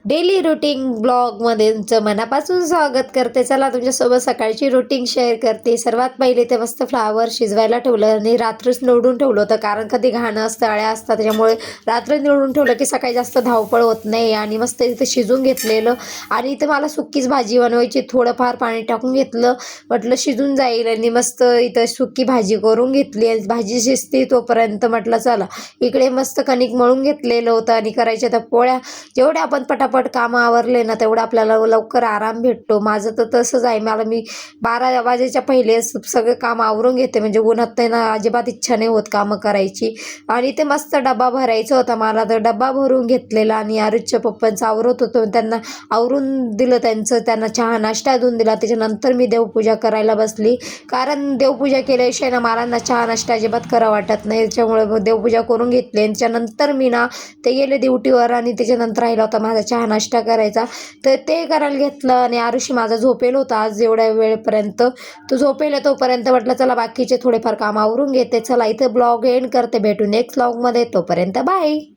Daily routine ब्लॉगमध्ये तुमचं मनापासून स्वागत करते. चला तुमच्यासोबत सकाळची रुटीन शेअर करते. सर्वात पहिले ते मस्त फ्लावर शिजवायला ठेवलं आणि रात्रीच निवडून ठेवलं होतं, कारण कधी घाणं असतं, अळ्या असतात, त्याच्यामुळे रात्री निवडून ठेवलं की सकाळी जास्त धावपळ होत नाही. आणि मस्त इथं शिजून घेतलेलं. आणि इथं मला सुक्कीच भाजी बनवायची, थोडंफार पाणी टाकून घेतलं, म्हटलं शिजून जाईल. आणि मस्त इथं सुक्की भाजी करून घेतली. आणि भाजी शिजते तोपर्यंत म्हटलं चला इकडे मस्त कणिक मळून घेतलेलं होतं आणि करायच्या त्या पोळ्या. जेवढे आपण पटापट कामं आवरले ना तेवढं आपल्याला लवकर आराम भेटतो. माझं तर तसंच आहे. मी 12 वाजेच्या पहिले सगळे काम आवरून घेते, म्हणजे उन्हात ना अजिबात इच्छा नाही होत कामं करायची. आणि ते मस्त डबा भरायचा होता मला, तर डबा भरून घेतलेला. आणि आरुषच्या पप्पांचं आवरत होतं, त्यांना आवरून दिलं, त्यांना चहा नाश्ता देऊन दिला. त्याच्यानंतर मी देवपूजा करायला बसली, कारण देवपूजा केल्याशिवाय ना मला ना चहा नाश्ता अजिबात करा वाटत नाही. त्याच्यामुळे देवपूजा करून घेतली. आणि त्याच्यानंतर मी ना ते गेले ड्युटीवर. आणि त्याच्यानंतर राहिला होता माझा चहा नाश्ता करायचा, तर ते करायला घेतलं. आणि आरुषी माझा झोपेल होता आज एवढ्या वेळेपर्यंत, तो झोपेल तोपर्यंत म्हटलं चला बाकीचे थोडेफार काम आवरून घेते. चला इथे ब्लॉग एंड करते, भेटू नेक्स्ट ब्लॉगमध्ये, तोपर्यंत बाय.